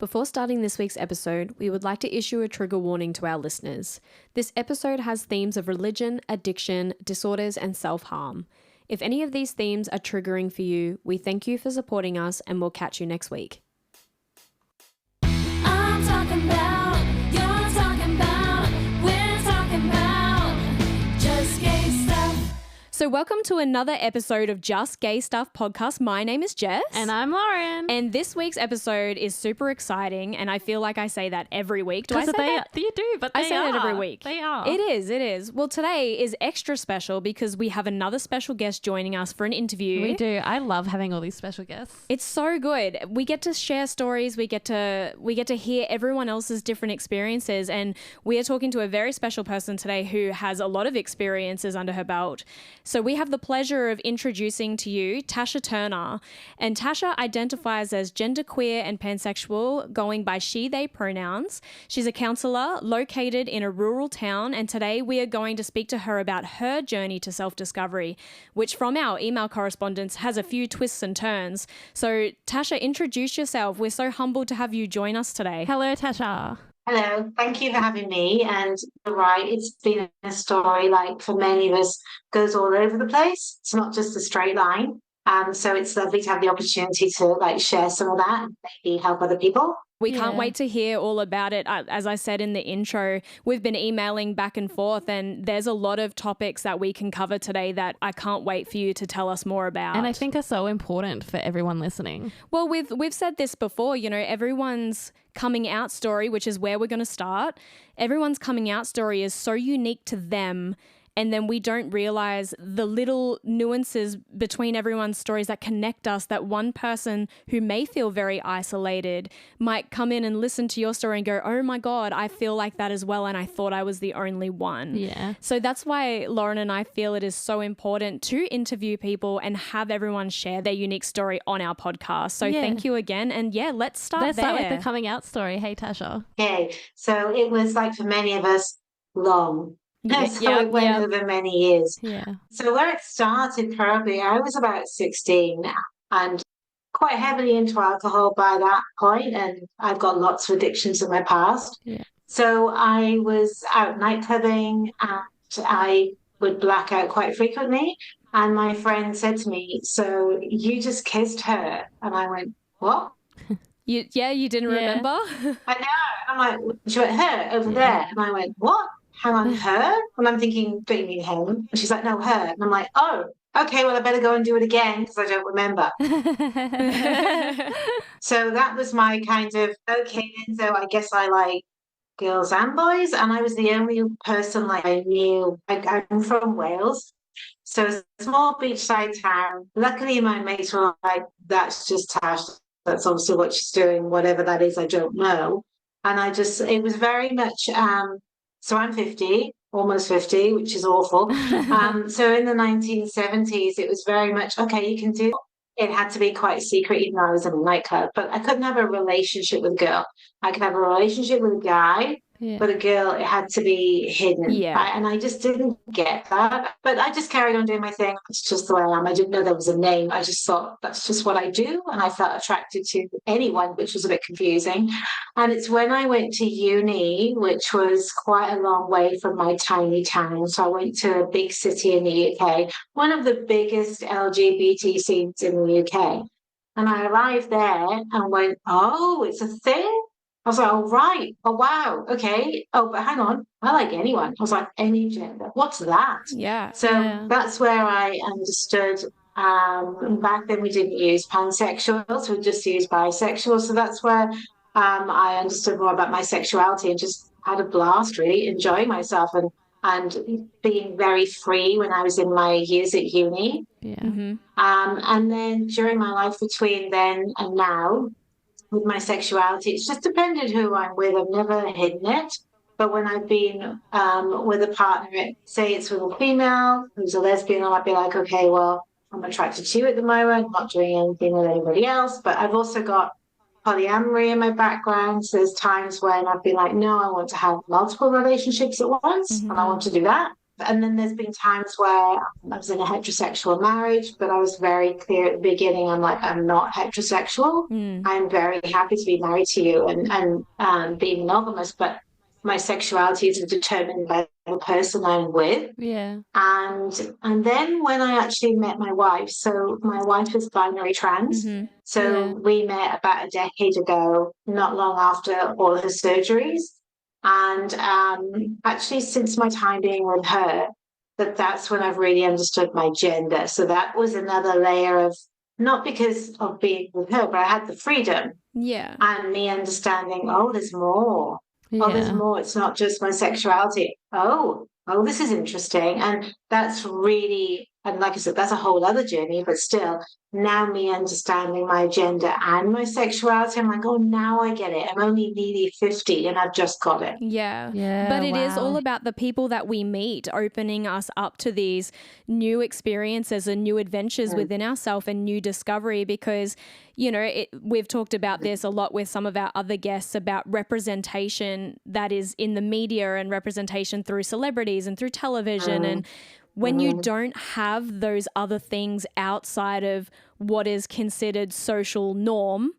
Before starting this week's episode, we would like to issue a trigger warning to our listeners. This episode has themes of religion, addiction, disorders, and self-harm. If any of these themes are triggering for you, we thank you for supporting us and we'll catch you next week. I'm talking about, you're talking about, we're talking about just gay stuff. So welcome to another episode of Just Gay Stuff podcast. My name is Jess. And I'm Lauren. And this week's episode is super exciting, and I feel like I say that every week. Do I say that? You do, but I say that every week. They are. It is. Well, today is extra special because we have another special guest joining us for an interview. We do. I love having all these special guests. It's so good. We get to share stories. We get to hear everyone else's different experiences, and we are talking to a very special person today who has a lot of experiences under her belt. So we have the pleasure of introducing to you Tasha Turner. And Tasha identifies as genderqueer and pansexual, going by she, they pronouns. She's a counsellor located in a rural town, and today we are going to speak to her about her journey to self-discovery, which from our email correspondence has a few twists and turns. So Tasha, introduce yourself. We're so humbled to have you join us today. Hello, Tasha. Hello, thank you for having me. And you're right, it's been a story like for many of us goes all over the place. It's not just a straight line. So it's lovely to have the opportunity to share some of that and maybe help other people. We can't wait to hear all about it. As I said in the intro, we've been emailing back and forth, and there's a lot of topics that we can cover today that I can't wait for you to tell us more about. And I think are so important for everyone listening. Well, we've said this before, everyone's coming out story, which is where we're going to start. Everyone's coming out story is so unique to them. And then we don't realize the little nuances between everyone's stories that connect us, that one person who may feel very isolated might come in and listen to your story and go, oh my God, I feel like that as well. And I thought I was the only one. Yeah. So that's why Lauren and I feel it is so important to interview people and have everyone share their unique story on our podcast. So thank you again. And let's start Let's there. start with the coming out story. Hey, Tasha. Okay, so it was for many of us long. It went over many years. Yeah. So where it started, probably I was about 16 now and quite heavily into alcohol by that point, and I've got lots of addictions in my past. Yeah. So I was out nightclubbing and I would black out quite frequently. And my friend said to me, "So you just kissed her?" And I went, "What?" You didn't remember? I know. I'm like, "She went, her over there." And I went, "What? Hang on, her?" And I'm thinking, "Don't you mean him?" And she's like, "No, her." And I'm like, "Oh, okay, well, I better go and do it again because I don't remember." So that was my kind of, okay, then, so I guess I like girls and boys. And I was the only person I knew. I'm from Wales. So it's a small beachside town. Luckily, my mates were like, "That's just Tash. That's obviously what she's doing, whatever that is, I don't know." And it was very much, so I'm 50, almost 50, which is awful. So in the 1970s, it was very much, okay, you can do it. It had to be quite secret, even though I was in a nightclub. But I couldn't have a relationship with a girl. I could have a relationship with a guy, but a girl, it had to be hidden. Yeah. And I just didn't get that. But I just carried on doing my thing. It's just the way I am. I didn't know there was a name. I just thought that's just what I do. And I felt attracted to anyone, which was a bit confusing. And it's when I went to uni, which was quite a long way from my tiny town. So I went to a big city in the UK, one of the biggest LGBT scenes in the UK. And I arrived there and went, "Oh, it's a thing?" I was like, "Oh, right. Oh, wow. Okay. Oh, but hang on. I like anyone." I was like, "Any gender. What's that?" Yeah. So that's where I understood. Back then we didn't use pansexuals. We just used bisexual. So that's where I understood more about my sexuality and just had a blast, really enjoying myself and being very free when I was in my years at uni. Yeah. Mm-hmm. And then during my life between then and now, with my sexuality, it's just depended who I'm with. I've never hidden it. But when I've been with a partner, say it's with a female who's a lesbian, I might be like, okay, well, I'm attracted to you at the moment. I'm not doing anything with anybody else. But I've also got polyamory in my background. So there's times when I've been like, no, I want to have multiple relationships at once. And I want to do that. And then there's been times where I was in a heterosexual marriage, but I was very clear at the beginning. I'm like, I'm not heterosexual. I'm very happy to be married to you and be monogamous, but my sexuality is determined by the person I'm with. Yeah. And then when I actually met my wife, so my wife is binary trans. So we met about a decade ago, not long after all her surgeries. And actually, since my time being with her, that's when I've really understood my gender. So that was another layer of, not because of being with her, but I had the freedom and me understanding, oh, there's more. Oh, there's more. It's not just my sexuality. Oh, this is interesting. And that's really, and like I said, that's a whole other journey, but still, now me understanding my gender and my sexuality, I'm like, oh, now I get it. I'm only nearly 50 and I've just got it. Yeah. Yeah, But it is wow. all about the people that we meet, opening us up to these new experiences and new adventures within ourselves and new discovery, because, you know, we've talked about this a lot with some of our other guests about representation that is in the media and representation through celebrities and through television. And when you don't have those other things outside of what is considered social norm,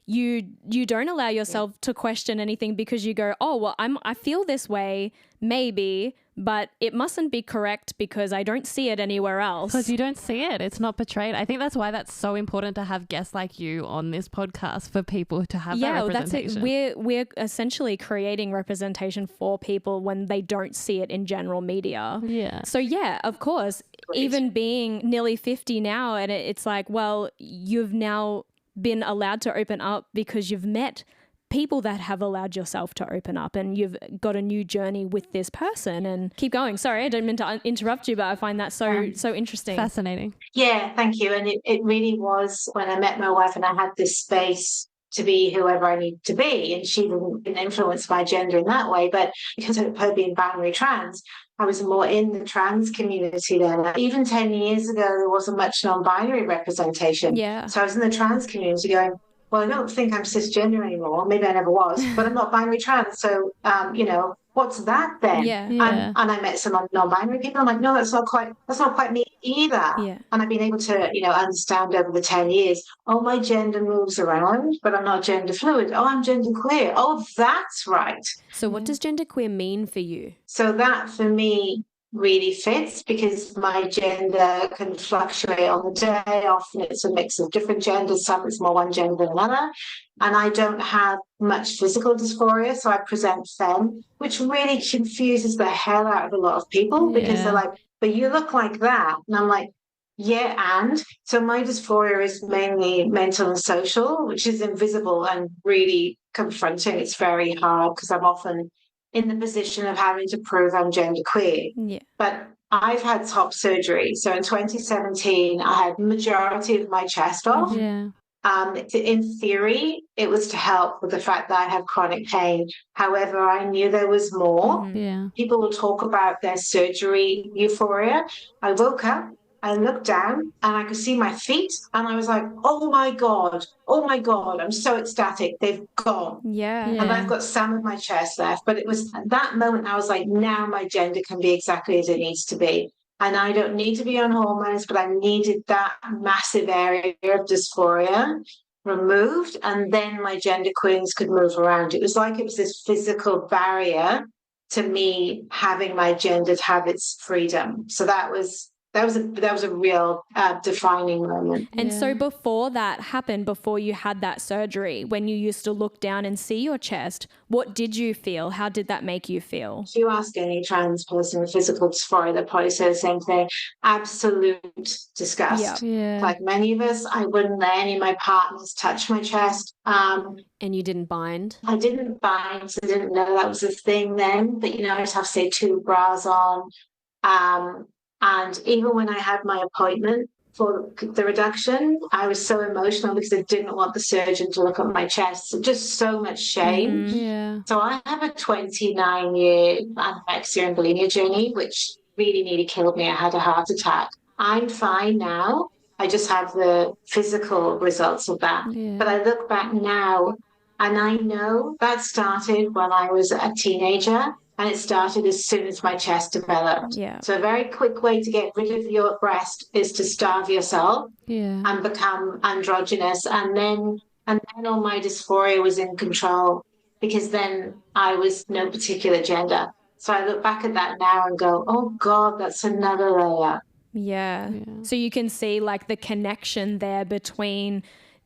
you don't allow yourself to question anything, because you go, oh, well, I feel this way, maybe, but it mustn't be correct because I don't see it anywhere else. Because you don't see it. It's not portrayed. I think that's why that's so important to have guests like you on this podcast, for people to have that representation. That's it. We're essentially creating representation for people when they don't see it in general media. Yeah. So yeah, of course, even being nearly 50 now, and it's like, well, you've now been allowed to open up because you've met people that have allowed yourself to open up, and you've got a new journey with this person. And keep going. Sorry, I don't mean to interrupt you, but I find that so interesting. Fascinating. Yeah, thank you. And it really was when I met my wife and I had this space to be whoever I need to be. And she didn't influence my gender in that way. But because of her being binary trans, I was more in the trans community then. Even 10 years ago, there wasn't much non-binary representation. Yeah. So I was in the trans community going, well, I don't think I'm cisgender anymore. Maybe I never was, but I'm not binary trans. So, you know, what's that then? Yeah. Yeah. And I met some non-binary people. I'm like, no, that's not quite me either. Yeah. And I've been able to, you know, understand over the 10 years, oh, my gender moves around, but I'm not gender fluid. Oh, I'm gender queer. Oh, that's right. So what does genderqueer mean for you? So that for me really fits, because my gender can fluctuate on the day. Often it's a mix of different genders. Some it's more one gender than another. And I don't have much physical dysphoria, so I present femme, which really confuses the hell out of a lot of people, because they're like, but you look like that. And I'm like, yeah, and so my dysphoria is mainly mental and social, which is invisible and really confronting. It's very hard because I'm often in the position of having to prove I'm genderqueer. Yeah. But I've had top surgery. So in 2017, I had the majority of my chest off. Yeah. In theory, it was to help with the fact that I have chronic pain. However, I knew there was more. Yeah. People People will talk about their surgery euphoria. I woke up, I looked down, and I could see my feet, and I was like, oh my God, I'm so ecstatic. They've gone. Yeah. Yeah. And I've got some of my chest left. But it was at that moment I was like, now my gender can be exactly as it needs to be. And I don't need to be on hormones, but I needed that massive area of dysphoria removed. And then my gender queens could move around. It was like it was this physical barrier to me having my gender to have its freedom. So that was a real defining moment. And so before that happened, before you had that surgery, when you used to look down and see your chest, what did you feel? How did that make you feel? If you ask any trans person with physical dysphoria, they'll probably say the same thing. Absolute disgust. Yeah. Like many of us, I wouldn't let any of my partners touch my chest. And you didn't bind? I didn't bind, so I didn't know that was a thing then. But, you know, I'd have to say 2 bras on. And even when I had my appointment for the reduction, I was so emotional because I didn't want the surgeon to look at my chest. So just so much shame. Yeah. So I have a 29-year anorexia and bulimia journey, which really nearly killed me. I had a heart attack. I'm fine now. I just have the physical results of that. Yeah. But I look back now and I know that started when I was a teenager. And it started as soon as my chest developed. Yeah. So a very quick way to get rid of your breast is to starve yourself Yeah. and become androgynous. And then all my dysphoria was in control, because then I was no particular gender. So I look back at that now and go, oh God, that's another layer. Yeah. So you can see like the connection there between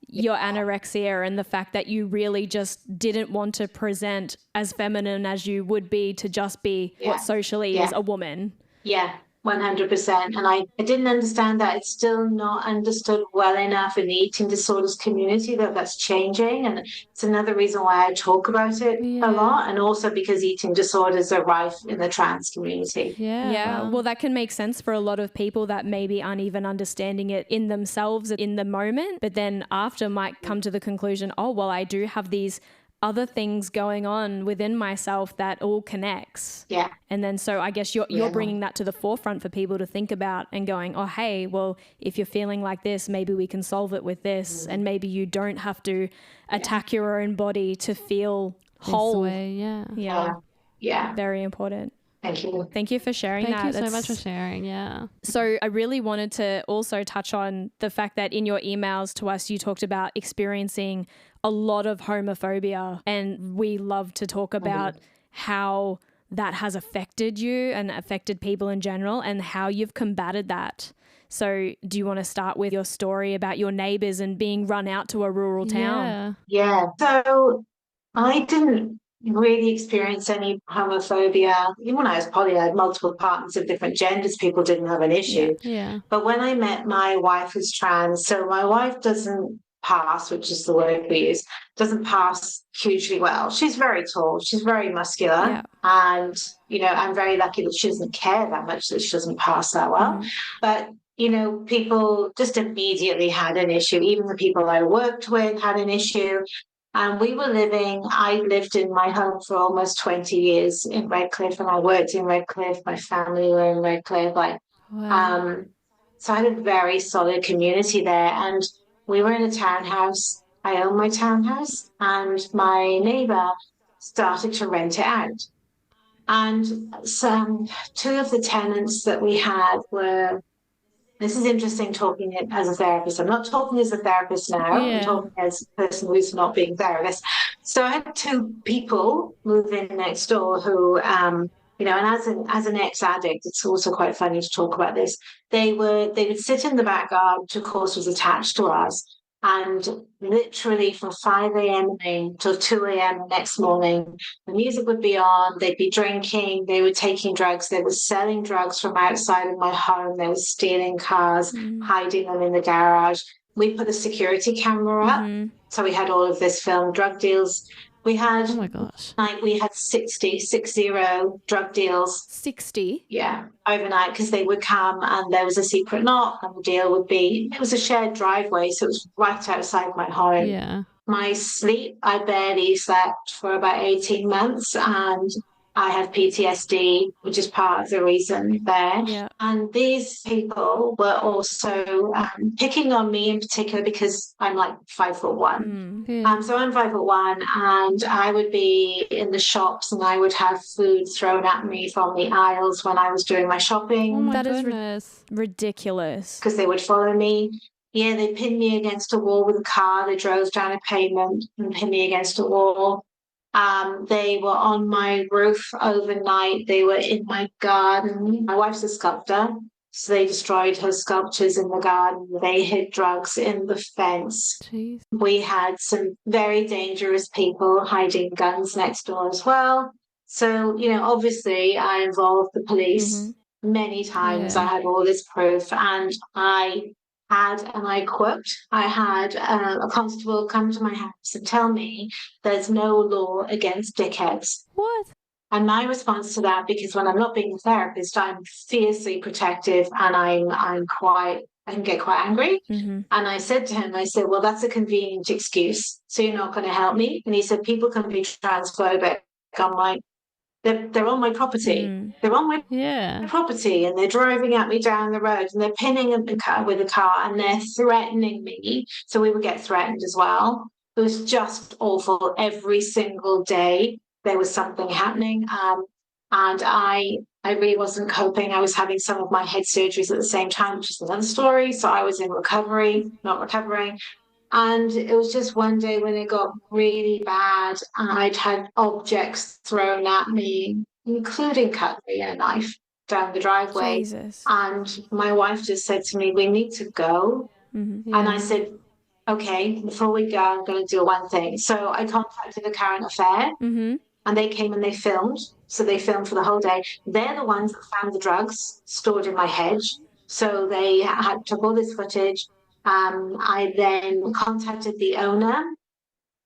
your anorexia and the fact that you really just didn't want to present as feminine as you would be to just be what socially is a woman. Yeah, 100%. And I didn't understand that. It's still not understood well enough in the eating disorders community that that's changing. And it's another reason why I talk about it a lot. And also because eating disorders are rife in the trans community. Yeah. Well, that can make sense for a lot of people that maybe aren't even understanding it in themselves in the moment, but then after might come to the conclusion, oh, well, I do have these other things going on within myself that all connects. Yeah. And then so I guess you're bringing that to the forefront for people to think about and going, oh, hey, well, if you're feeling like this, maybe we can solve it with this. And maybe you don't have to attack your own body to feel whole. Yeah. Very important. Thank you. Thank you for sharing that. Thank you so much for sharing. Yeah. So I really wanted to also touch on the fact that in your emails to us, you talked about experiencing a lot of homophobia, and we love to talk about how that has affected you and affected people in general and how you've combated that. So do you want to start with your story about your neighbours and being run out to a rural town? Yeah. So I didn't really experience any homophobia. Even when I was poly, I had multiple partners of different genders. People didn't have an issue. Yeah. But when I met my wife who's trans, so my wife doesn't pass, which is the word we use, doesn't pass hugely well. She's very tall. She's very muscular. Yeah. And, I'm very lucky that she doesn't care that much that she doesn't pass that well. But people just immediately had an issue. Even the people I worked with had an issue. And I lived in my home for almost 20 years in Redcliffe, and I worked in Redcliffe. My family were in Redcliffe. So I had a very solid community there. And we were in a townhouse. I own my townhouse, and my neighbour started to rent it out. And two of the tenants that we had were, this is interesting talking as a therapist. I'm not talking as a therapist now. I'm talking as a person who's not being a therapist. So I had two people move in next door who, and as an ex-addict, it's also quite funny to talk about this. They would sit in the back garden, which of course was attached to us. And literally from 5 a.m. till 2 a.m. the next morning, the music would be on, they'd be drinking, they were taking drugs, they were selling drugs from outside of my home, they were stealing cars, hiding them in the garage. We put a security camera up, so we had all of this filmed drug deals. We had, oh my gosh, we had 60 drug deals. 60? Yeah, overnight, because they would come and there was a secret knock and the deal would be, it was a shared driveway, so it was right outside my home. Yeah. My sleep, I barely slept for about 18 months, and I have PTSD, which is part of the reason there. Yeah. And these people were also picking on me in particular because I'm like 5'1". So I'm 5'1", and I would be in the shops and I would have food thrown at me from the aisles when I was doing my shopping. Oh my That is goodness. ridiculous. Because they would follow me. Yeah, they pinned me against a wall with a car. They drove down a pavement and pinned me against a wall. They were on my roof overnight. They were in my garden. My wife's a sculptor, so they destroyed her sculptures in the garden. They hid drugs in the fence. Jeez. We had some very dangerous people hiding guns next door as well. So, obviously I involved the police many times. Yeah. I had all this proof, and I had a constable come to my house and tell me there's no law against dickheads. What? And my response to that, because when I'm not being a therapist, I'm fiercely protective, and I can get quite angry. And I said to him, well, that's a convenient excuse. So you're not going to help me? And he said, people can be transphobic. I'm like, they're on my property. They're on my property, and they're driving at me down the road, and they're pinning the car with a car, and they're threatening me. So we would get threatened as well. It was just awful. Every single day there was something happening. And I really wasn't coping. I was having some of my head surgeries at the same time, which is another story. So I was in recovery, not recovering. And it was just one day when it got really bad, and I'd had objects thrown at me, including cutlery and a knife down the driveway. Jesus. And my wife just said to me, "We need to go." And I Yeah. said, "Okay, before we go, I'm going to do one thing." So I contacted a current affair, Mm-hmm. and they came and they filmed. So they filmed for the whole day. They're the ones that found the drugs stored in my hedge. So they had took all this footage. I then contacted the owner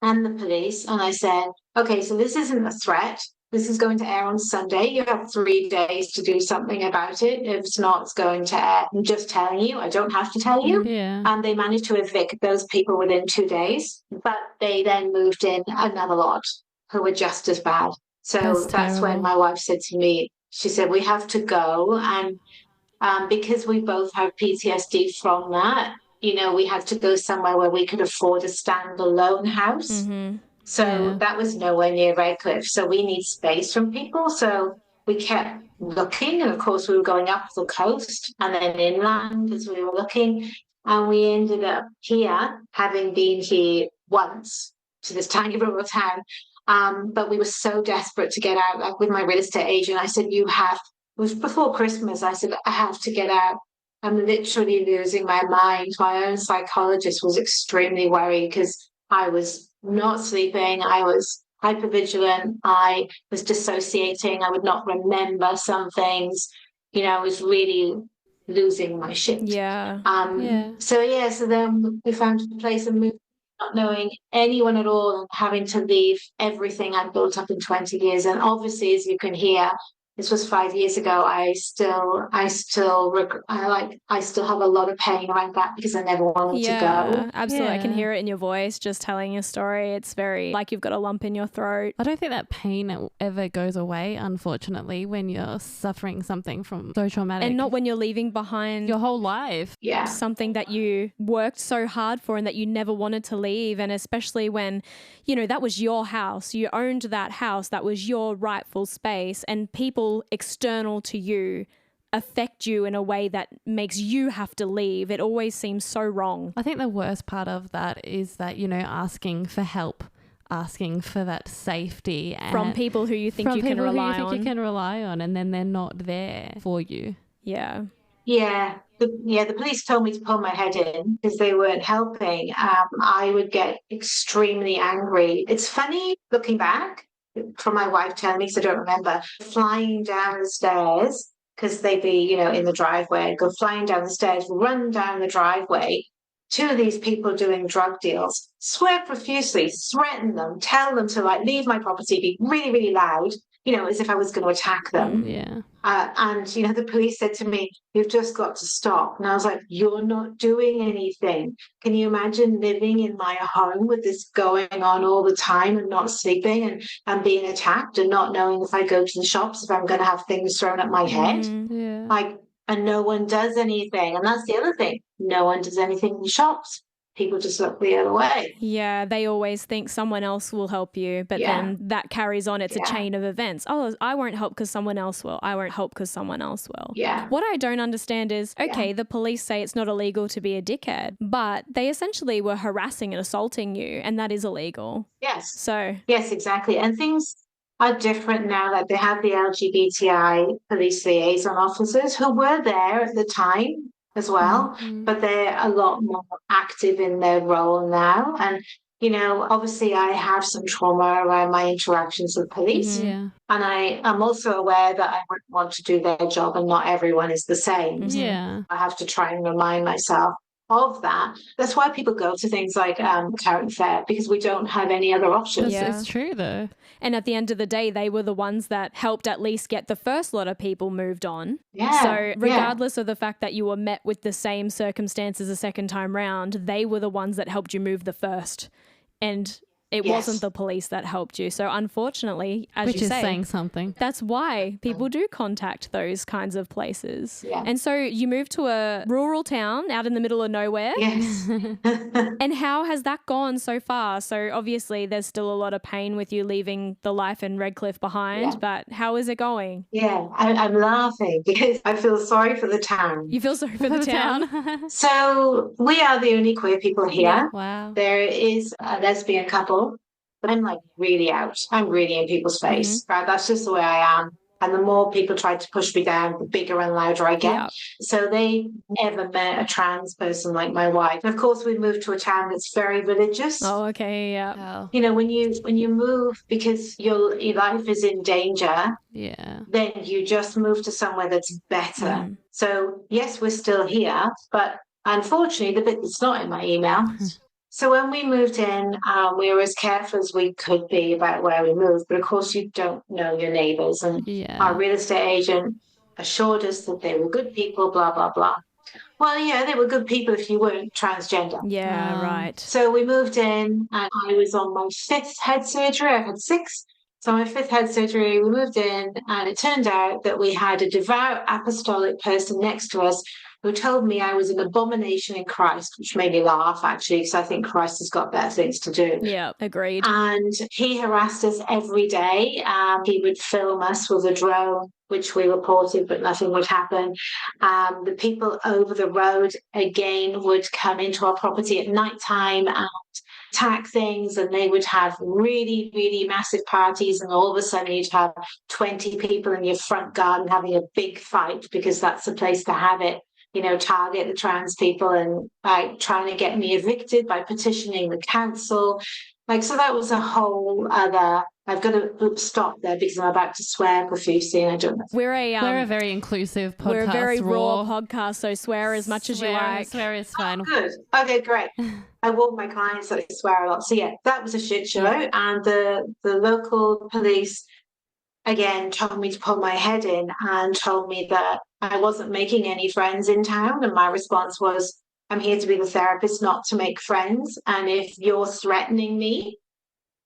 and the police, and I said, "Okay, so this isn't a threat. This is going to air on Sunday. You have 3 days to do something about it. If it's not, it's going to air. I'm just telling you. I don't have to tell you." Yeah. And they managed to evict those people within 2 days, but they then moved in another lot who were just as bad. So that's when terrible. my wife said to me, she said, "We have to go." And because we both have PTSD from that, we had to go somewhere where we could afford a standalone house. Mm-hmm. So Yeah. that was nowhere near Redcliffe. So we need space from people. So we kept looking. And of course, we were going up the coast and then inland as we were looking. And we ended up here, having been here once to this tiny rural town. But we were so desperate to get out. Like with my real estate agent, I said, it was before Christmas. I said, "I have to get out. I'm literally losing my mind." My own psychologist was extremely worried because I was not sleeping. I was hypervigilant. I was dissociating. I would not remember some things. I was really losing my shit. Yeah. Yeah. So then we found a place and moved, not knowing anyone at all and having to leave everything I'd built up in 20 years. And obviously, as you can hear, this was 5 years ago. I still have a lot of pain around that because I never wanted to go. Yeah, absolutely. I can Yeah. hear it in your voice just telling your story. It's very like you've got a lump in your throat. I don't think that pain ever goes away, unfortunately, when you're suffering something from so traumatic. And not when you're leaving behind your whole life. Yeah. something that you worked so hard for and that you never wanted to leave. And especially when, that was your house. You owned that house. That was your rightful space. And people external to you affect you in a way that makes you have to leave. It always seems so wrong. I think the worst part of that is that, asking for help, asking for that safety and From people who you think from you can people who rely you think on. you can rely on, and then they're not there for you. Yeah. Yeah. The police told me to pull my head in because they weren't helping. I would get extremely angry. It's funny looking back from my wife telling me, because I don't remember, flying down the stairs because they'd be, in the driveway. I'd go flying down the stairs, run down the driveway. Two of these people doing drug deals, swear profusely, threaten them, tell them to leave my property, be really, really loud, as if I was going to attack them. Yeah. And the police said to me, "You've just got to stop." And I was like, "You're not doing anything. Can you imagine living in my home with this going on all the time and not sleeping and being attacked and not knowing if I go to the shops, if I'm going to have things thrown at my head?" Mhm. Yeah. And no one does anything. And that's the other thing. No one does anything in the shops. People just look the other way. Yeah, they always think someone else will help you, but Yeah. then that carries on. It's a Yeah. chain of events. Oh, I won't help because someone else will. I won't help because someone else will. Yeah. What I don't understand is, okay, the police say it's not illegal to be a dickhead, but they essentially were harassing and assaulting you, and that is illegal. Yes. So, Yes, exactly. And things are different now that they have the LGBTI police liaison officers who were there at the time as well, but they're a lot more active in their role now. And, obviously I have some trauma around my interactions with police. Yeah. And I am also aware that I wouldn't want to do their job and not everyone is the same. Yeah. I have to try and remind myself of that. That's why people go to things like current fair, because we don't have any other options. Yeah. It's true though. and at the end of the day, they were the ones that helped at least get the first lot of people moved on. Yeah. So regardless of the fact that you were met with the same circumstances a second time round, they were the ones that helped you move the first. And it Yes. wasn't the police that helped you. So unfortunately, as Which you is say, saying something. that's why people do contact those kinds of places. Yeah. And so you moved to a rural town out in the middle of nowhere. Yes. And how has that gone so far? So obviously there's still a lot of pain with you leaving the life in Redcliffe behind, Yeah. but how is it going? Yeah, I'm laughing because I feel sorry for the town. You feel sorry for the town? So we are the only queer people here. Yeah. Wow. There is a lesbian couple, but I'm like really out. I'm really in people's face. Right? That's just the way I am. And the more people try to push me down, the bigger and louder I get. Yeah. So they never met a trans person like my wife. And of course, we moved to a town that's very religious. Oh, okay, yeah. Oh, You know, when you move because your life is in danger, yeah. then you just move to somewhere that's better. Mhm. So yes, we're still here, but unfortunately, the bit that's not in my email. So when we moved in, we were as careful as we could be about where we moved, but of course you don't know your neighbours. And Yeah. our real estate agent assured us that they were good people, blah, blah, blah. Well, yeah, they were good people if you weren't transgender. Yeah, right. So we moved in and I was on my 5th head surgery. I've had 6. So my 5th head surgery, we moved in and it turned out that we had a devout apostolic person next to us who told me I was an abomination in Christ, which made me laugh actually, because I think Christ has got better things to do. Yeah, agreed. And he harassed us every day. He would film us with a drone, which we reported, but nothing would happen. The people over the road, again, would come into our property at night time and attack things, and they would have really, really massive parties. And all of a sudden, you'd have 20 people in your front garden having a big fight because that's the place to have it. You know, target the trans people and by trying to get me evicted by petitioning the council. Like, so that was a whole other. I've got to stop there because I'm about to swear profusely and I don't know. We're a very inclusive podcast. we're a very raw podcast, so swear as much as you like. Swear is fine. Good. Okay, great. I warn my clients that I swear a lot. So yeah, that was a shit show. Yeah. And the local police again told me to pull my head in and told me that I wasn't making any friends in town. And my response was, I'm here to be the therapist, not to make friends. And if you're threatening me,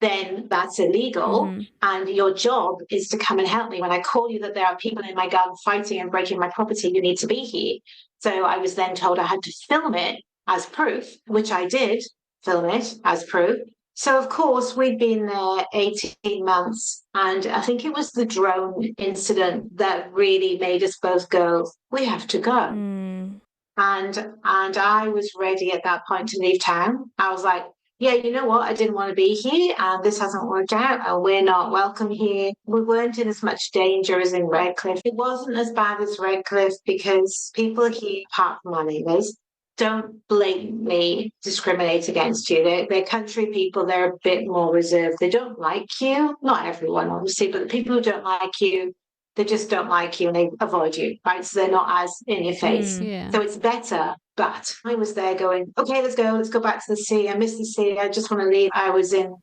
then that's illegal. Mhm. And your job is to come and help me. When I call you that there are people in my garden fighting and breaking my property, you need to be here. So I was then told I had to film it as proof, which I did film it as proof. So, of course, we'd been there 18 months. And I think it was the drone incident that really made us both go, we have to go. Mm. And I was ready at that point to leave town. I was like, yeah, you know what? I didn't want to be here and this hasn't worked out and we're not welcome here. We weren't in as much danger as in Redcliffe. It wasn't as bad as Redcliffe because people here, apart from our neighbours, don't blatantly discriminate against you. They're country people. They're a bit more reserved. They don't like you. Not everyone, obviously, but the people who don't like you, they just don't like you and they avoid you, right? So they're not as in your face. Yeah. So it's better. But I was there going, okay, let's go back to the sea. I miss the sea. I just want to leave. I was in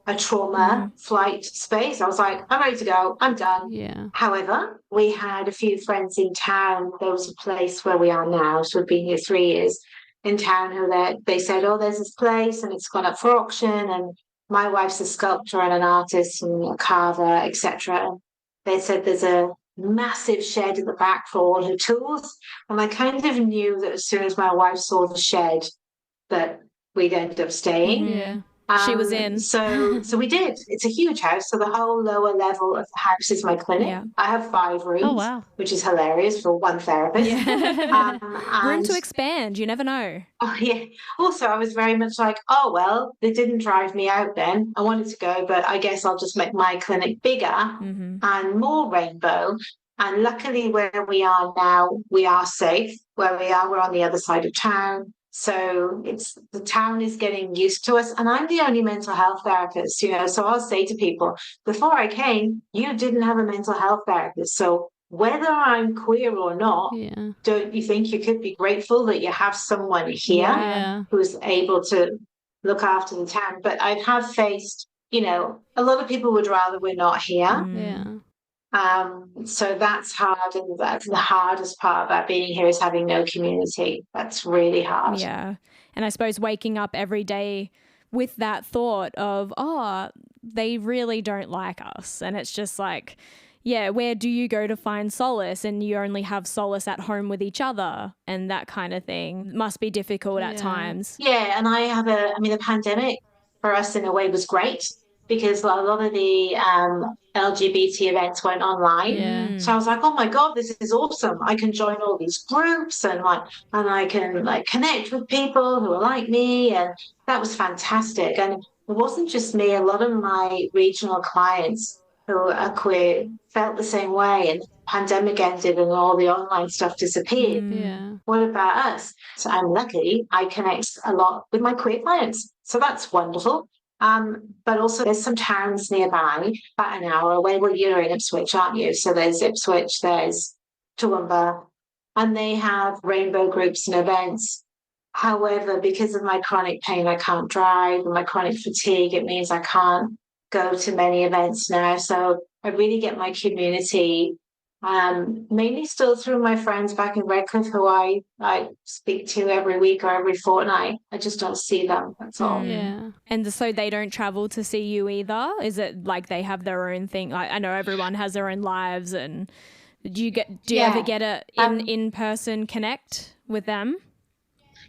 a trauma flight space. I was like, I'm ready to go. I'm done. Yeah. However, we had a few friends in town. There was a place where we are now. So we've been here 3 years in town who they said, oh, there's this place and it's gone up for auction. And my wife's a sculptor and an artist and a carver, etc. They said there's a massive shed at the back for all her tools. And I kind of knew that as soon as my wife saw the shed that we'd end up staying. Yeah. She was in. So we did. It's a huge house. So the whole lower level of the house is my clinic. Yeah. I have 5 rooms. Oh, wow. Which is hilarious for one therapist. Yeah. Room and- to expand. You never know. Oh, yeah. Also, I was very much like, oh, well, they didn't drive me out then. I wanted to go, but I guess I'll just make my clinic bigger and more rainbow. And luckily, where we are now, we are safe. Where we are, we're on the other side of town. So the town is getting used to us. And I'm the only mental health therapist, so I'll say to people, before I came, you didn't have a mental health therapist. So whether I'm queer or not, Yeah. don't you think you could be grateful that you have someone here Yeah. who's able to look after the town? But I have faced, a lot of people would rather we're not here. Yeah. So that's hard. And that's the hardest part about being here is having no community. That's really hard. Yeah. And I suppose waking up every day with that thought of, oh, they really don't like us. And it's just like, yeah, where do you go to find solace? And you only have solace at home with each other, and that kind of thing must be difficult at times. Yeah, and the pandemic for us in a way was great because a lot of the LGBT events went online. Yeah. So I was like, oh my God, this is awesome. I can join all these groups and I can connect with people who are like me. And that was fantastic. And it wasn't just me, a lot of my regional clients who are queer felt the same way. And the pandemic ended and all the online stuff disappeared. Yeah. What about us? So I'm lucky I connect a lot with my queer clients. So that's wonderful. But also there's some towns nearby, about an hour away. Well, you're in Ipswich, aren't you? So there's Ipswich, there's Toowoomba, and they have rainbow groups and events. However, because of my chronic pain, I can't drive, and my chronic fatigue, it means I can't go to many events now. So I really get my community mainly still through my friends back in Redcliffe who I speak to every week or every fortnight. I just don't see them. That's all. Yeah. And so they don't travel to see you either? Is it like they have their own thing? Like, I know everyone has their own lives, and do you ever get a in-person connect with them?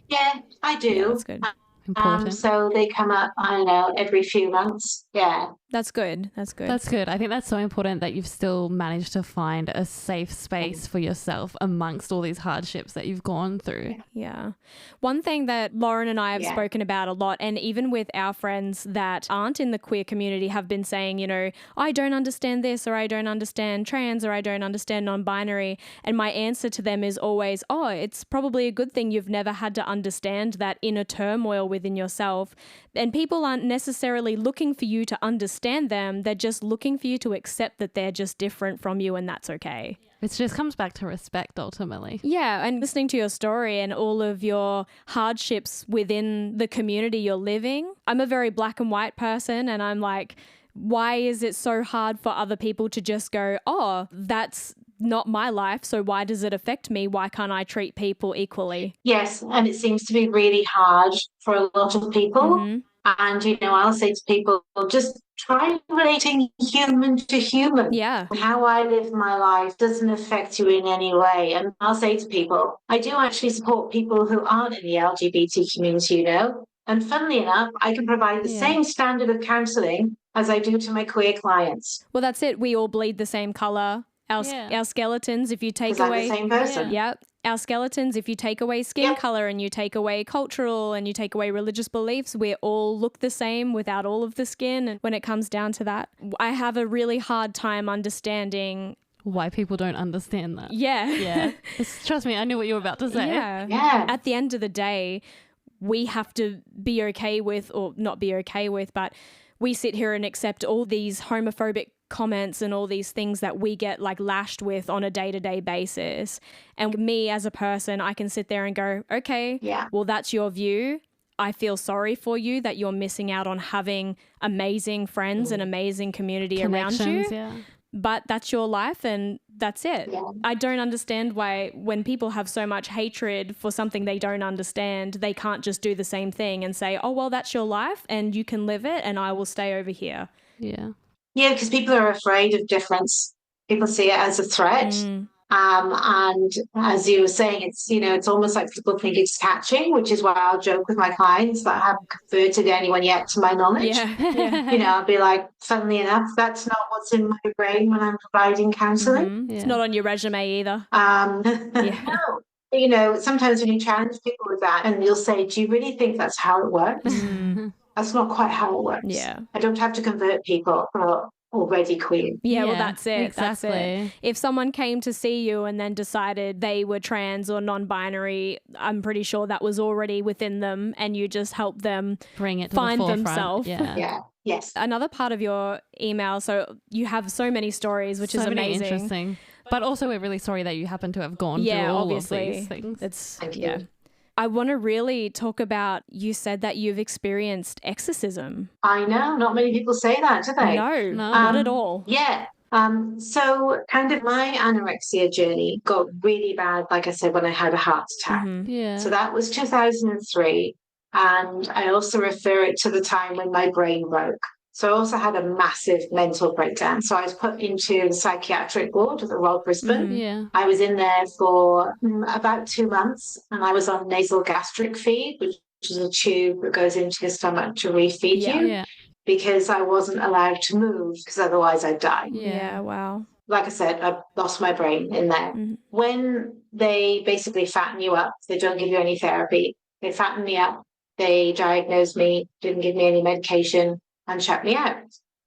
Yeah, I do. Yeah, that's good. Important. So they come up, I don't know, every few months. Yeah. That's good. That's good. That's good. I think that's so important that you've still managed to find a safe space for yourself amongst all these hardships that you've gone through. Yeah. One thing that Lauren and I have Yeah. spoken about a lot, and even with our friends that aren't in the queer community, have been saying, you know, I don't understand this, or I don't understand trans, or I don't understand non-binary. And my answer to them is always, oh, it's probably a good thing you've never had to understand that inner turmoil within yourself. And people aren't necessarily looking for you to understand them. They're just looking for you to accept that they're just different from you, and that's okay. It just comes back to respect ultimately. Yeah, and listening to your story and all of your hardships within the community you're living. I'm a very black and white person, and I'm like, why is it so hard for other people to just go, oh, that's not my life, so why does it affect me? Why can't I treat people equally? Yes, and it seems to be really hard for a lot of people. Mm-hmm. And, I'll say to people, just try relating human to human. Yeah. How I live my life doesn't affect you in any way. And I'll say to people, I do actually support people who aren't in the LGBT community, And funnily enough, I can provide the same standard of counselling as I do to my queer clients. Well, that's it. We all bleed the same color. Our skeletons, if you take Because I'm away... the same person. Yeah. Our skeletons, if you take away skin color and you take away cultural and you take away religious beliefs, we all look the same without all of the skin. And when it comes down to that, I have a really hard time understanding why people don't understand that. Yeah. Yeah. Trust me, I knew what you were about to say. Yeah. At the end of the day, we have to be okay with, or not be okay with, but we sit here and accept all these homophobic comments and all these things that we get lashed with on a day-to-day basis. And me as a person, I can sit there and go, okay, well, that's your view. I feel sorry for you that you're missing out on having amazing friends and amazing community around you. Yeah. But that's your life and that's it. Yeah. I don't understand why when people have so much hatred for something they don't understand, they can't just do the same thing and say, oh, well, that's your life and you can live it and I will stay over here. Yeah. Yeah, because people are afraid of difference. People see it as a threat. And as you were saying, it's almost like people think it's catching, which is why I'll joke with my clients that I haven't converted anyone yet to my knowledge. Yeah. I'll be like, funnily enough, that's not what's in my brain when I'm providing counselling. It's not on your resume either. No. Sometimes when you challenge people with that and you'll say, do you really think that's how it works? That's not quite how it works. Yeah. I don't have to convert people who are already queer. Yeah, well, that's it. Exactly. That's it. If someone came to see you and then decided they were trans or non-binary, I'm pretty sure that was already within them and you just helped them bring it to find the forefront. themselves. Yeah. Yes. Another part of your email, so you have so many stories, which is so many amazing. Interesting. But also we're really sorry that you happen to have gone through all obviously. of these things. Thank you. I want to really talk about, you said that you've experienced exorcism. I know, not many people say that, do they? No, not at all. Yeah. So kind of my anorexia journey got really bad, like I said, when I had a heart attack. Yeah. So that was 2003. And I also refer it to the time when my brain broke. So I also had a massive mental breakdown. So I was put into the psychiatric ward at the Royal Brisbane. Yeah. I was in there for about 2 months, and I was on nasal gastric feed, which is a tube that goes into your stomach to refeed you, Yeah. because I wasn't allowed to move, because otherwise I'd die. Yeah, wow. Like I said, I lost my brain in there. When they basically fatten you up, they don't give you any therapy. They fatten me up, they diagnosed me, didn't give me any medication, and shut me out.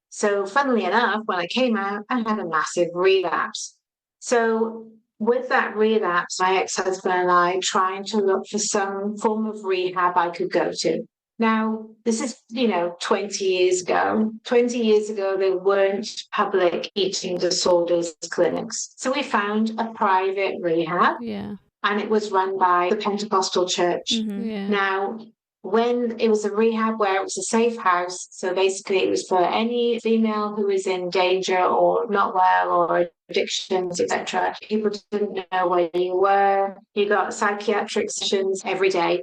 So, funnily enough, when I came out, I had a massive relapse. So, with that relapse, my ex husband and I trying to look for some form of rehab I could go to. Now, this is, 20 years ago. 20 years ago, there weren't public eating disorders clinics. So we found a private rehab, Yeah. and it was run by the Pentecostal church. Yeah. Now, when it was a rehab where it was a safe house, so basically it was for any female who was in danger or not well or addictions, etc. People didn't know where you were. You got psychiatric sessions every day.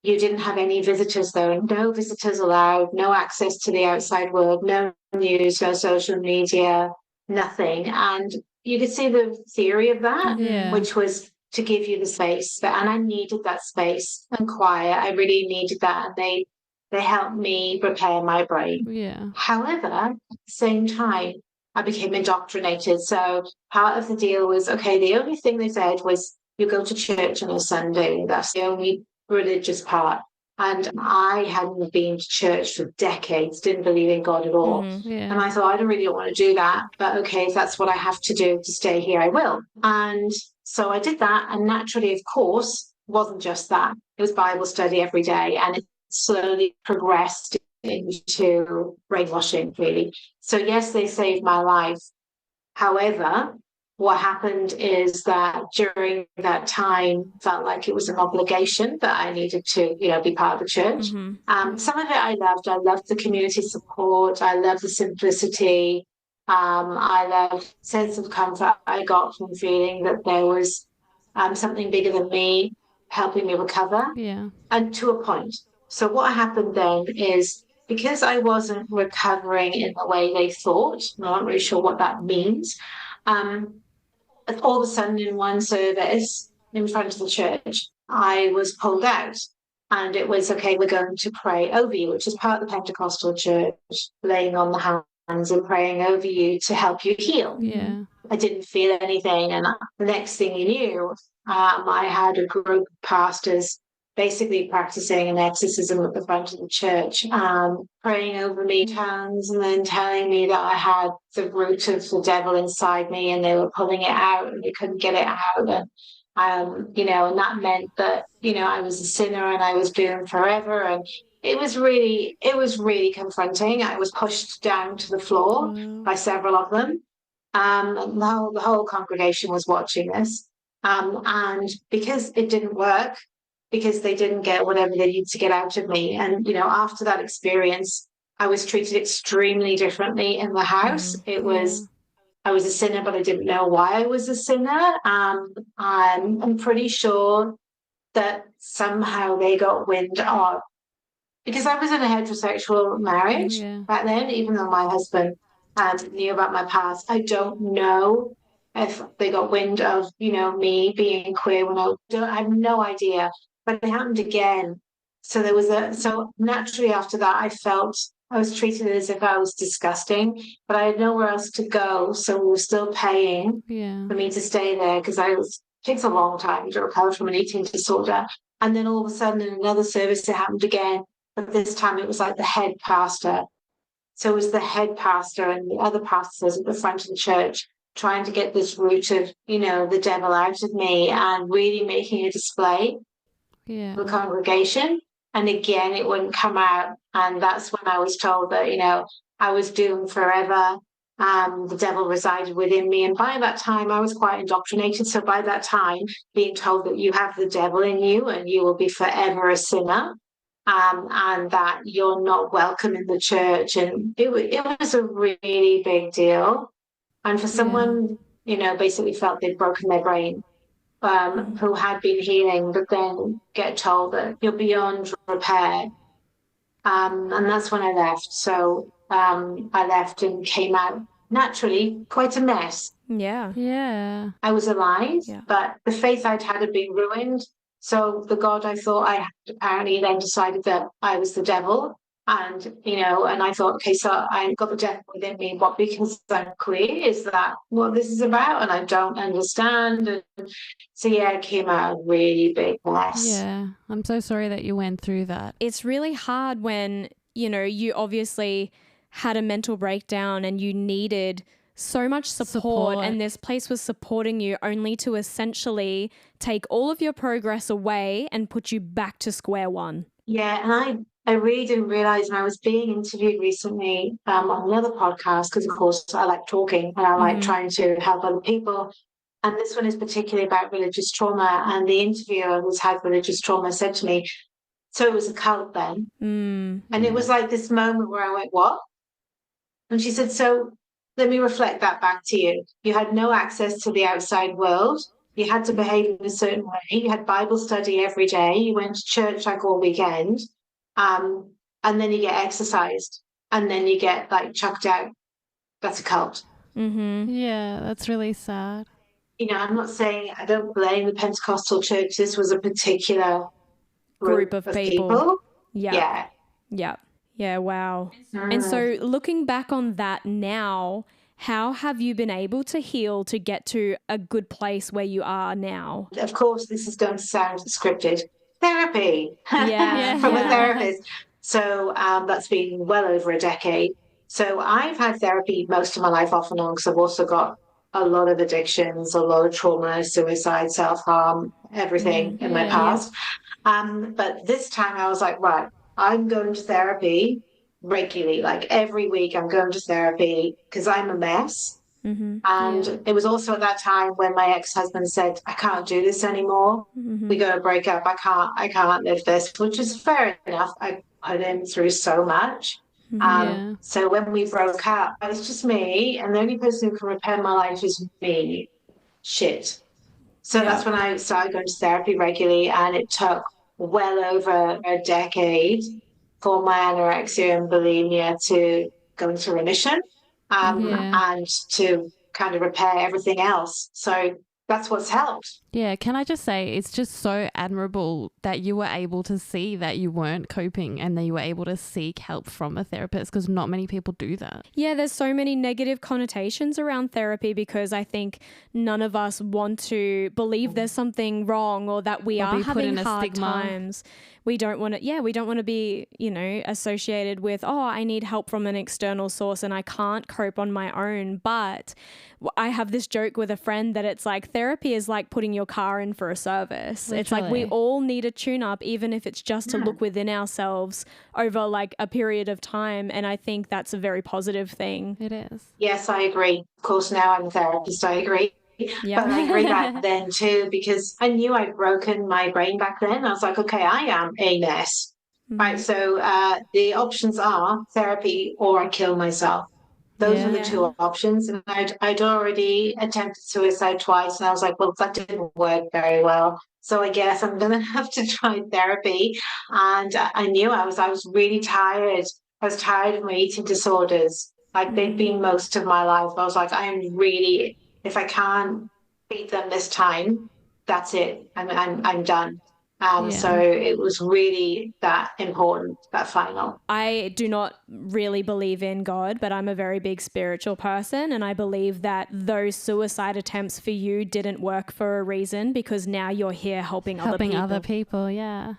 You didn't have any visitors, though. No visitors allowed, no access to the outside world, no news, no social media, nothing. And you could see the theory of that, Yeah. which was to give you the space. And I needed that space and quiet. I really needed that. And they helped me prepare my brain. Yeah. However, at the same time, I became indoctrinated. So part of the deal was, okay, the only thing they said was you go to church on a Sunday. That's the only religious part. And I hadn't been to church for decades, didn't believe in God at all. Yeah. And I thought, I don't really want to do that. But okay, if that's what I have to do to stay here, I will. And so I did that. And naturally, of course, wasn't just that. It was Bible study every day. And it slowly progressed into brainwashing, really. So yes, they saved my life. However, what happened is that during that time felt like it was an obligation that I needed to, be part of the church. Some of it I loved. I loved the community support. I loved the simplicity. I loved the sense of comfort I got from feeling that there was something bigger than me helping me recover. Yeah. And to a point. So what happened then is, because I wasn't recovering in the way they thought, I'm not really sure what that means, all of a sudden in one service in front of the church, I was pulled out. And it was, okay, we're going to pray over you, which is part of the Pentecostal church, laying on the hands and praying over you to help you heal. Yeah. I didn't feel anything. And the next thing you knew, I had a group of pastors basically practicing an exorcism at the front of the church, praying over me in tongues, and then telling me that I had the root of the devil inside me, and they were pulling it out and they couldn't get it out. And, and that meant that, I was a sinner and I was doomed forever. And it was really confronting. I was pushed down to the floor by several of them. And the whole congregation was watching this. And because it didn't work, because they didn't get whatever they needed to get out of me. And, after that experience, I was treated extremely differently in the house. It was, I was a sinner, but I didn't know why I was a sinner. I'm pretty sure that somehow they got wind of, because I was in a heterosexual marriage back then, even though my husband knew about my past. I don't know if they got wind of, me being queer when I have no idea. But it happened again. So so naturally after that, I felt I was treated as if I was disgusting, but I had nowhere else to go. So we were still paying for me to stay there, because it takes a long time to recover from an eating disorder. And then all of a sudden in another service, it happened again. But this time it was like the head pastor. So it was the head pastor and the other pastors at the front of the church trying to get this root of, the devil out of me, and really making a display. The congregation. And again, it wouldn't come out. And that's when I was told that, I was doomed forever. The devil resided within me. And by that time, I was quite indoctrinated. So by that time, being told that you have the devil in you and you will be forever a sinner, and that you're not welcome in the church. And it was a really big deal. And for someone, basically felt they'd broken their brain, who had been healing, but then get told that you're beyond repair. And that's when I left. So I left and came out naturally, quite a mess. Yeah. Yeah. I was alive, Yeah. but the faith I'd had been ruined. So the God I thought I had apparently then decided that I was the devil. And, and I thought, okay, so I've got the devil within me. What, because I'm queer? Is that what this is about? And I don't understand. And so, yeah, it came out a really big mess. Yeah. I'm so sorry that you went through that. It's really hard when, you obviously had a mental breakdown and you needed so much support, and this place was supporting you, only to essentially take all of your progress away and put you back to square one. Yeah, and I really didn't realize when I was being interviewed recently on another podcast, because of course I like talking and I like trying to help other people. And this one is particularly about religious trauma. And the interviewer who's had religious trauma said to me, so it was a cult then. And it was like this moment where I went, what? And she said, so let me reflect that back to you. You had no access to the outside world. You had to behave in a certain way. You had Bible study every day. You went to church like all weekend. And then you get exercised. And then you get like chucked out. That's a cult. Yeah, that's really sad. I'm not saying I don't blame the Pentecostal church. This was a particular Group of people. Yeah. Yeah, wow. And so looking back on that now, how have you been able to heal to get to a good place where you are now? Of course, this is going to sound scripted. Therapy Yeah. from a therapist. So that's been well over a decade. So I've had therapy most of my life off and on, because I've also got a lot of addictions, a lot of trauma, suicide, self-harm, everything in my past. But this time I was like, right, I'm going to therapy regularly, like every week I'm going to therapy because I'm a mess. And it was also at that time when my ex-husband said, I can't do this anymore. We got to break up. I can't live this, which is fair enough. I put him through so much. So when we broke up, it was just me, and the only person who can repair my life is me. Shit. So that's when I started going to therapy regularly, and it took well over a decade for my anorexia and bulimia to go into remission, and to kind of repair everything else. So that's what's helped. Yeah, can I just say, it's just so admirable that you were able to see that you weren't coping and that you were able to seek help from a therapist, because not many people do that. Yeah, there's so many negative connotations around therapy because I think none of us want to believe there's something wrong or that we are having hard times. We don't want to be, associated with, I need help from an external source and I can't cope on my own. But I have this joke with a friend that it's like therapy is like putting your car in for a service. Literally. It's like we all need a tune up, even if it's just to look within ourselves over like a period of time. And I think that's a very positive thing. It is. Yes, I agree. Of course, now I'm a therapist, I agree. Yeah. But I agree back then too, because I knew I'd broken my brain back then. I was like, okay, I am a mess. Right. So the options are therapy or I kill myself. Those are the two options. And I'd already attempted suicide twice. And I was like, well, that didn't work very well. So I guess I'm going to have to try therapy. And I knew I was really tired. I was tired of my eating disorders. Like they'd been most of my life. I was like, if I can't beat them this time, that's it. I'm done. So it was really that important, that final. I do not really believe in God, but I'm a very big spiritual person. And I believe that those suicide attempts for you didn't work for a reason, because now you're here helping other people. Yeah.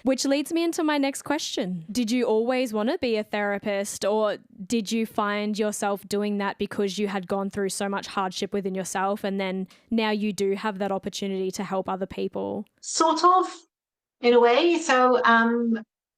Which leads me into my next question. Did you always want to be a therapist, or did you find yourself doing that because you had gone through so much hardship within yourself and then now you do have that opportunity to help other people? Sort of, in a way. So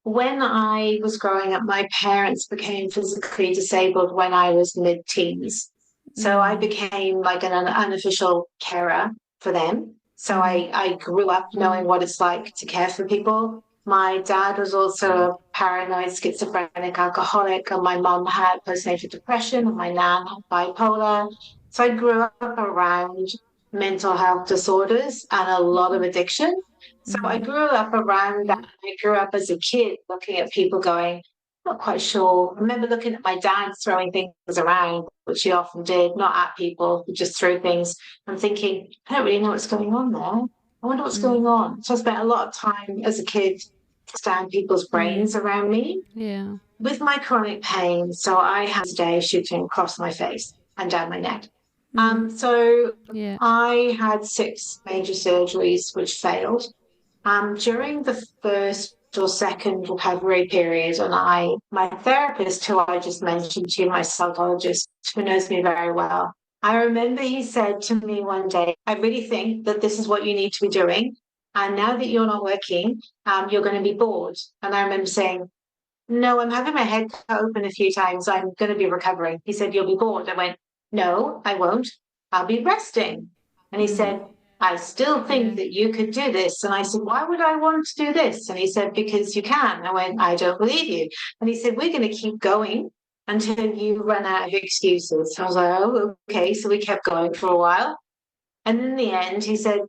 when I was growing up, my parents became physically disabled when I was mid-teens. So I became like an unofficial carer for them. So I grew up knowing what it's like to care for people. My dad was also a paranoid schizophrenic alcoholic, and my mum had postnatal depression, and my nan had bipolar. So I grew up around mental health disorders and a lot of addiction. So I grew up around that. I grew up as a kid looking at people going, not quite sure. I remember looking at my dad throwing things around, which he often did, not at people, he just threw things. I'm thinking, I don't really know what's going on there. I wonder what's going on. So I spent a lot of time as a kid to understand people's brains around me Yeah. with my chronic pain. So I had a day shooting across my face and down my neck. So Yeah. I had 6 major surgeries which failed. During the first or second recovery period, and my therapist, who I just mentioned to you, my psychologist, who knows me very well, I remember he said to me one day, I really think that this is what you need to be doing. And now that you're not working, you're going to be bored. And I remember saying, no, I'm having my head cut open a few times. I'm going to be recovering. He said, you'll be bored. I went, no, I won't. I'll be resting. And he said, I still think that you could do this. And I said, why would I want to do this? And he said, because you can. I went, I don't believe you. And he said, we're going to keep going until you run out of excuses. So I was like, oh, okay. So we kept going for a while. And in the end, he said,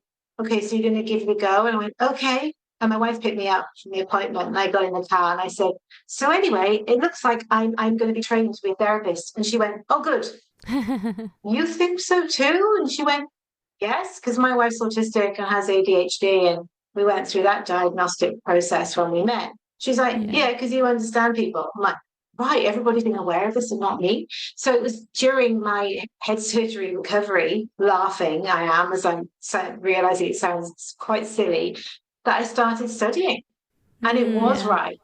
okay, so you're going to give it a go? And I went, okay. And my wife picked me up from the appointment and I got in the car and I said, so anyway, it looks like I'm going to be trained to be a therapist. And she went, oh, good. You think so too? And she went, yes, because my wife's autistic and has ADHD. And we went through that diagnostic process when we met. She's like, yeah, because you understand people. I'm like, right, everybody's been aware of this and not me. So it was during my head surgery recovery, laughing, I am, as I'm realizing it sounds quite silly, that I started studying. And it was right.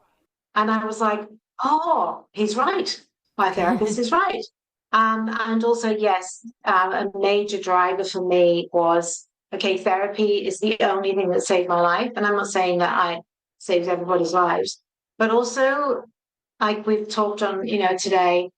And I was like, oh, he's right. My therapist is right. And also, yes, a major driver for me was, okay, therapy is the only thing that saved my life. And I'm not saying that I saves everybody's lives, but also, like we've talked on, today,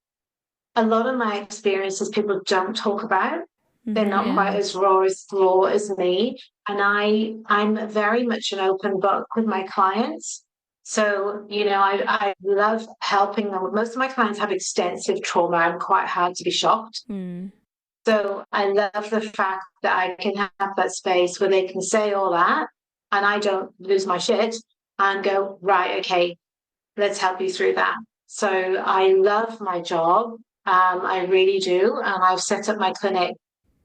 a lot of my experiences people don't talk about. They're not quite as raw as me. And I'm very much an open book with my clients. So, I love helping them. Most of my clients have extensive trauma. I'm quite hard to be shocked. So I love the fact that I can have that space where they can say all that and I don't lose my shit and go, right, okay, let's help you through that. So I love my job. I really do. And I've set up my clinic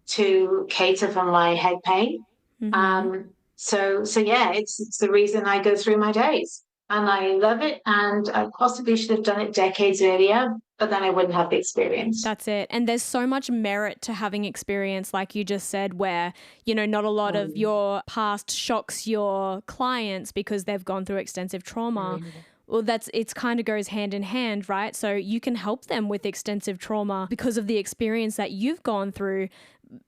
to cater for my head pain. So yeah, it's the reason I go through my days. And I love it. And I possibly should have done it decades earlier, but then I wouldn't have the experience. That's it. And there's so much merit to having experience, like you just said, where, not a lot of your past shocks your clients because they've gone through extensive trauma. Well, it's kind of goes hand in hand, right? So you can help them with extensive trauma because of the experience that you've gone through,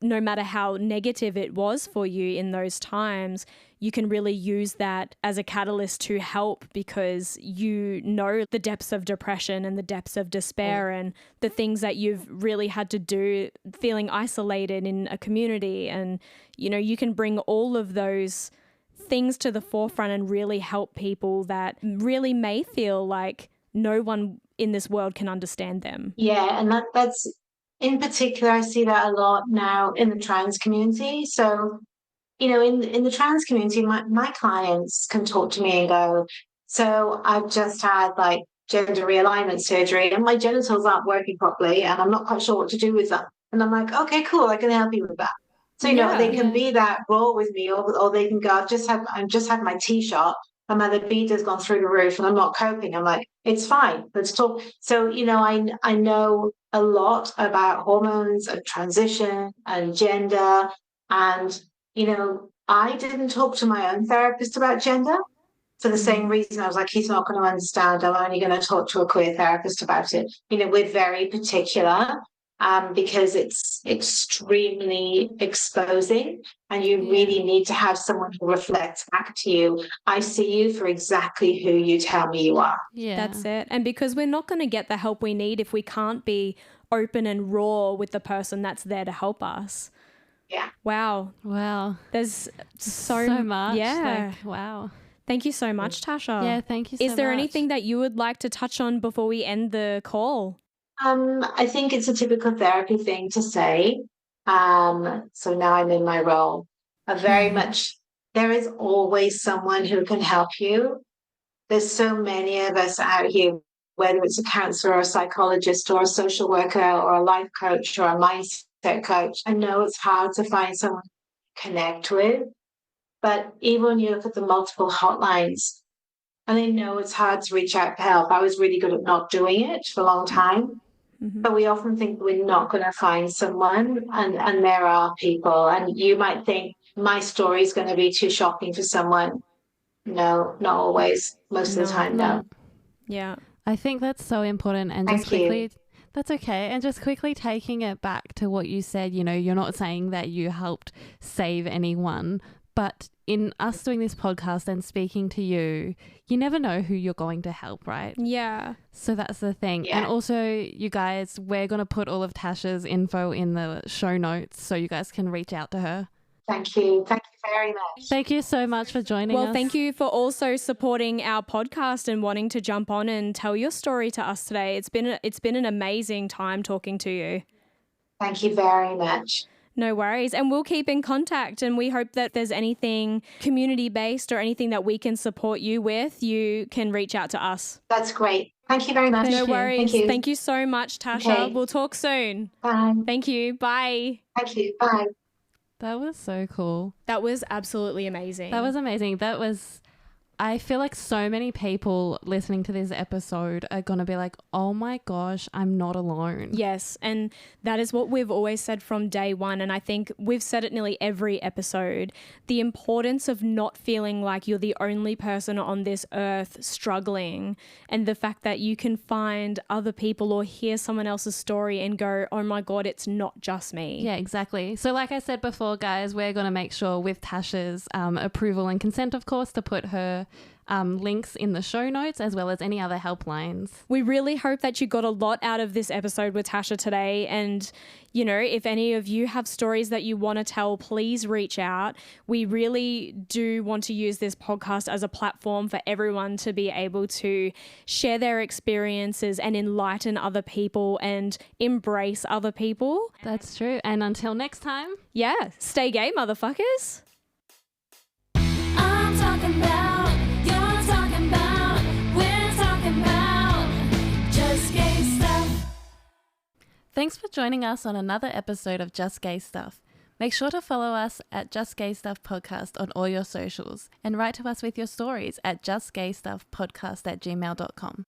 no matter how negative it was for you in those times. You can really use that as a catalyst to help because you know the depths of depression and the depths of despair and the things that you've really had to do feeling isolated in a community. And, you can bring all of those things to the forefront and really help people that really may feel like no one in this world can understand them. Yeah, and that's in particular, I see that a lot now in the trans community. So, in the trans community, my clients can talk to me and go, so I've just had like gender realignment surgery and my genitals aren't working properly and I'm not quite sure what to do with them. And I'm like, okay, cool, I can help you with that. So, they can be that raw with me, or they can go, I've just had my T-shot and my libido's gone through the roof and I'm not coping. I'm like, it's fine, let's talk. So, I know a lot about hormones and transition and gender. And, I didn't talk to my own therapist about gender for the same reason. I was like, he's not going to understand. I'm only going to talk to a queer therapist about it. We're very particular. Because it's extremely exposing and you really need to have someone who reflects back to you. I see you for exactly who you tell me you are. Yeah. That's it. And because we're not going to get the help we need if we can't be open and raw with the person that's there to help us. Yeah. Wow. There's so much. Yeah. Wow. Thank you so much, Tasha. Yeah, thank you so much. Is there anything that you would like to touch on before we end the call? I think it's a typical therapy thing to say. So now I'm in my role. Very much, there is always someone who can help you. There's so many of us out here, whether it's a counselor or a psychologist or a social worker or a life coach or a mindset coach. I know it's hard to find someone to connect with, but even when you look at the multiple hotlines, and I know it's hard to reach out for help. I was really good at not doing it for a long time. But we often think we're not going to find someone, and there are people. And you might think my story is going to be too shocking for someone. No, not always. Most of the time, no. Yeah. I think that's so important. And just Thank quickly, you. that's okay. And just quickly taking it back to what you said, you know, you're not saying that you helped save anyone, but in us doing this podcast and speaking to you, you never know who you're going to help, right? Yeah. So that's the thing. Yeah. And also, you guys, we're going to put all of Tasha's info in the show notes so you guys can reach out to her. Thank you. Thank you very much. Thank you so much for joining us. Well, thank you for also supporting our podcast and wanting to jump on and tell your story to us today. It's been an amazing time talking to you. Thank you very much. No worries. And we'll keep in contact, and we hope that if there's anything community-based or anything that we can support you with, you can reach out to us. That's great. Thank you very much. No worries. Thank you. Thank you so much, Tasha. Okay. We'll talk soon. Bye. Thank you. Bye. Thank you. Bye. That was so cool. That was absolutely amazing. That was amazing. I feel like so many people listening to this episode are going to be like, oh my gosh, I'm not alone. Yes, and that is what we've always said from day one, and I think we've said it nearly every episode, the importance of not feeling like you're the only person on this earth struggling, and the fact that you can find other people or hear someone else's story and go, oh my God, it's not just me. Yeah, exactly. So like I said before, guys, we're going to make sure with Tasha's approval and consent, of course, to put her links in the show notes as well as any other helplines. We really hope that you got a lot out of this episode with Tasha today. And, you know, if any of you have stories that you want to tell, please reach out. We really do want to use this podcast as a platform for everyone to be able to share their experiences and enlighten other people and embrace other people. That's true. And until next time. Yeah, stay gay, motherfuckers. I'm talking about, you're talking about, we're talking about just gay stuff. Thanks for joining us on another episode of Just Gay Stuff. Make sure to follow us at Just Gay Stuff Podcast on all your socials and write to us with your stories at justgaystuffpodcast@gmail.com.